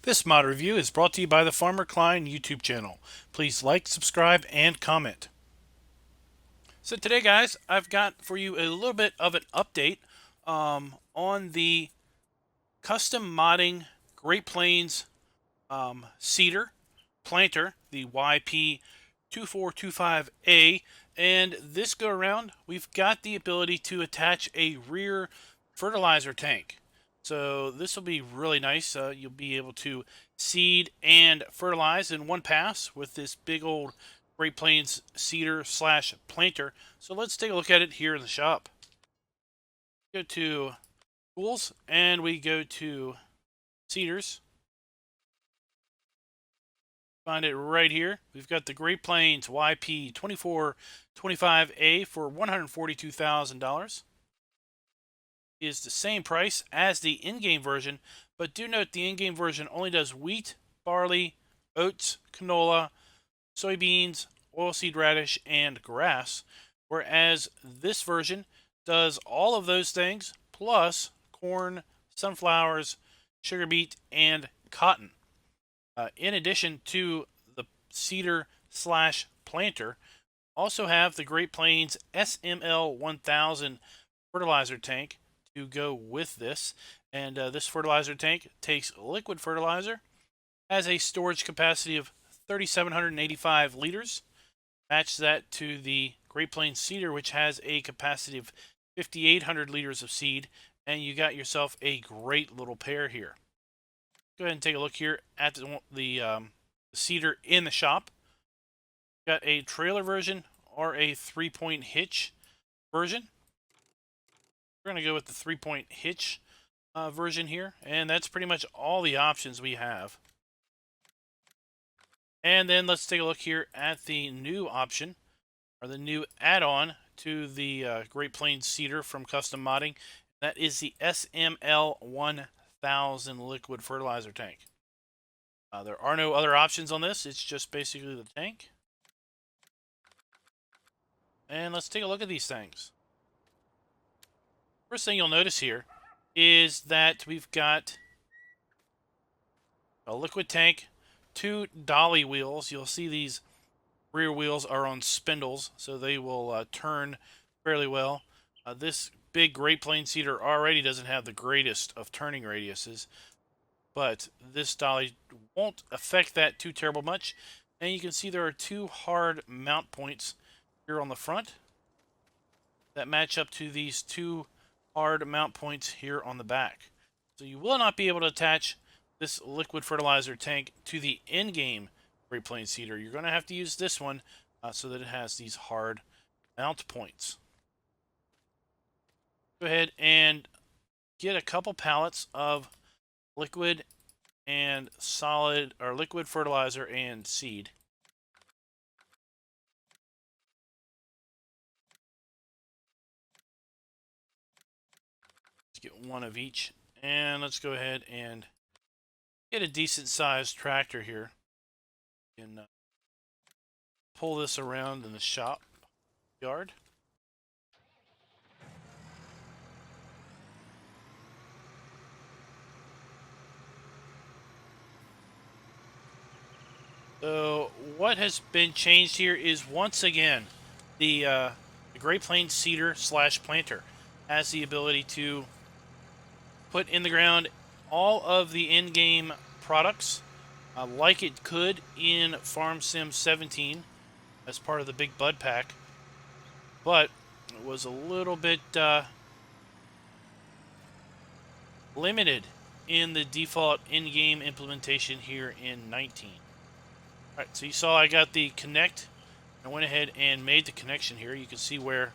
This mod review is brought to you by the Farmer Klein YouTube channel. Please like, subscribe, and comment. So today, guys, I've got for you a little bit of an update on the Custom Modding Great Plains Cedar Planter, the YP2425A. And this go around, we've got the ability to attach a rear fertilizer tank. So this will be really nice. You'll be able to seed and fertilize in one pass with this big old Great Plains Cedar slash planter. So let's take a look at it here in the shop. Go to Tools and we go to Cedars. Find it right here. We've got the Great Plains YP2425A for $142,000. Is the same price as the in-game version, but do note the in-game version only does wheat, barley, oats, canola, soybeans, oilseed radish, and grass, whereas this version does all of those things plus corn, sunflowers, sugar beet, and cotton. In addition to the cedar slash planter, also have the Great Plains SML 1000 fertilizer tank to go with this. And this fertilizer tank takes liquid fertilizer, has a storage capacity of 3,785 liters. Match that to the Great Plains Cedar, which has a capacity of 5,800 liters of seed, and you got yourself a great little pair here. Go ahead and take a look here at the cedar in the shop. Got a trailer version or a 3-point hitch version. We're going to go with the 3-point hitch version here, and that's pretty much all the options we have. And then let's take a look here at the new option, or the new add-on to the Great Plains Cedar from Custom Modding. That is the SML 1000 liquid fertilizer tank. There are no other options on this. It's just basically the tank. And let's take a look at these things. First thing you'll notice here is that we've got a liquid tank, 2 dolly wheels. You'll see these rear wheels are on spindles, so they will turn fairly well. This big Great Plains Cedar already doesn't have the greatest of turning radiuses, but this dolly won't affect that too terrible much. And you can see there are 2 hard mount points here on the front that match up to these 2 hard mount points here on the back. So you will not be able to attach this liquid fertilizer tank to the in-game Great Plains Cedar. You're going to have to use this one so that it has these hard mount points. Go ahead and get a couple pallets of liquid and solid, or liquid fertilizer and seed. Let's get one of each, and let's go ahead and get a decent sized tractor here and pull this around in the shop yard. So what has been changed here is, once again, the Great Plains Cedar slash planter has the ability to put in the ground all of the in-game products like it could in Farm Sim 17 as part of the big bud pack, but it was a little bit limited in the default in-game implementation here in 19. Alright, so you saw I got the connect. I went ahead and made the connection here. You can see where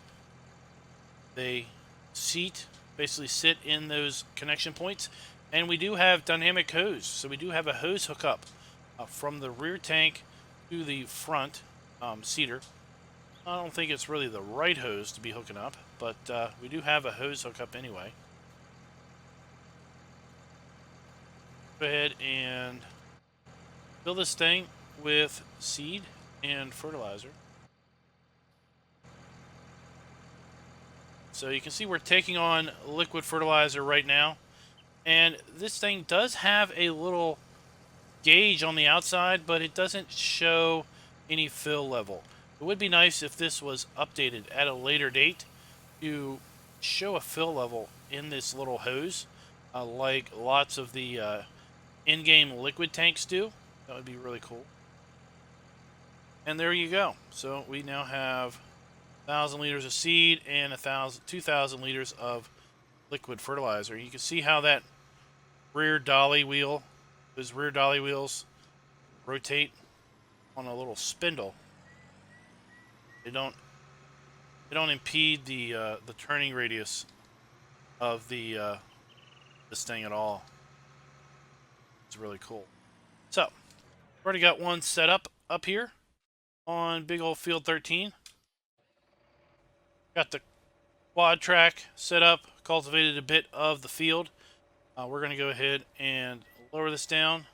they basically sit in those connection points. And we do have dynamic hose. So we do have a hose hookup from the rear tank to the front cedar. I don't think it's really the right hose to be hooking up, but we do have a hose hookup anyway. Go ahead and fill this thing with seed and fertilizer. So you can see we're taking on liquid fertilizer right now. And this thing does have a little gauge on the outside, but it doesn't show any fill level. It would be nice if this was updated at a later date to show a fill level in this little hose, like lots of the in-game liquid tanks do. That would be really cool. And there you go. So we now have 1,000 liters of seed and 2,000 liters of liquid fertilizer. You can see how that rear dolly wheel, those rear dolly wheels rotate on a little spindle. They don't impede the turning radius of the this thing at all. It's really cool. So, already got one set up here on big old field 13. Got the quad track set up, cultivated a bit of the field. We're going to go ahead and lower this down.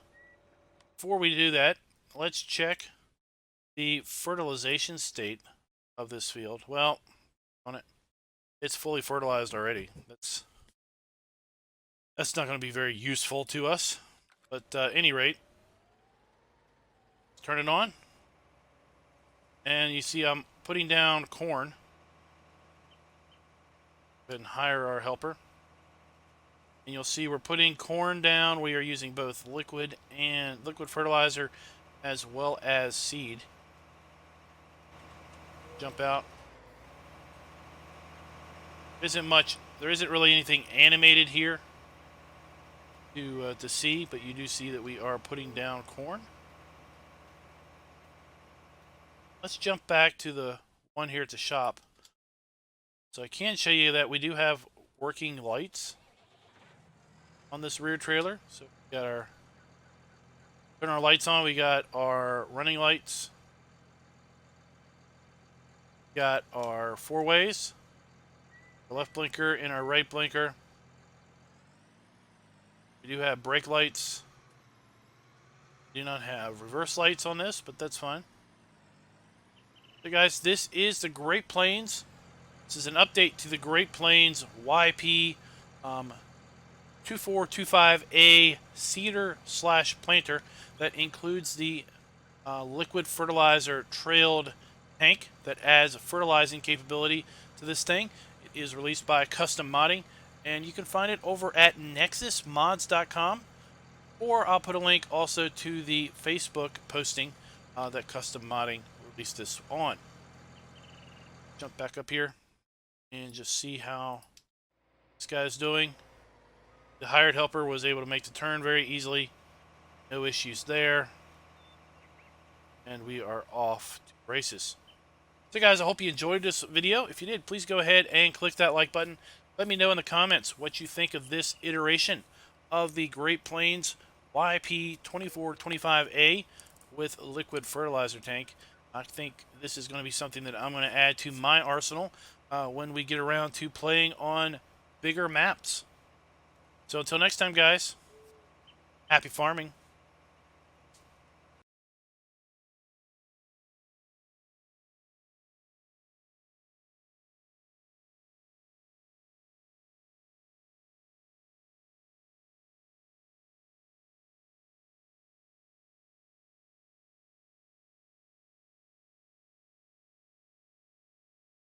Before we do that, let's check the fertilization state of this field. Well, on it, it's fully fertilized already. That's not going to be very useful to us. But at any rate, turn it on. And you see I'm putting down corn. Go ahead and hire our helper. And you'll see we're putting corn down. We are using both liquid fertilizer as well as seed. Jump out. There isn't really anything animated here to see, but you do see that we are putting down corn. Let's jump back to the one here at the shop. So I can show you that we do have working lights on this rear trailer. So we got turn our lights on. We got our running lights. We got our four ways, our left blinker and our right blinker. We do have brake lights. We do not have reverse lights on this, but that's fine. So guys, this is the Great Plains. This is an update to the Great Plains YP2425A seeder/planter that includes the liquid fertilizer trailed tank that adds fertilizing capability to this thing. It is released by Custom Modding, and you can find it over at nexusmods.com, or I'll put a link also to the Facebook posting that Custom Modding released this on. Jump back up here and just see how this guy is doing. The hired helper was able to make the turn very easily. No issues there. And we are off to races. So guys, I hope you enjoyed this video. If you did, please go ahead and click that like button. Let me know in the comments what you think of this iteration of the Great Plains YP2425A with liquid fertilizer tank. I think this is going to be something that I'm going to add to my arsenal when we get around to playing on bigger maps. So until next time, guys, happy farming.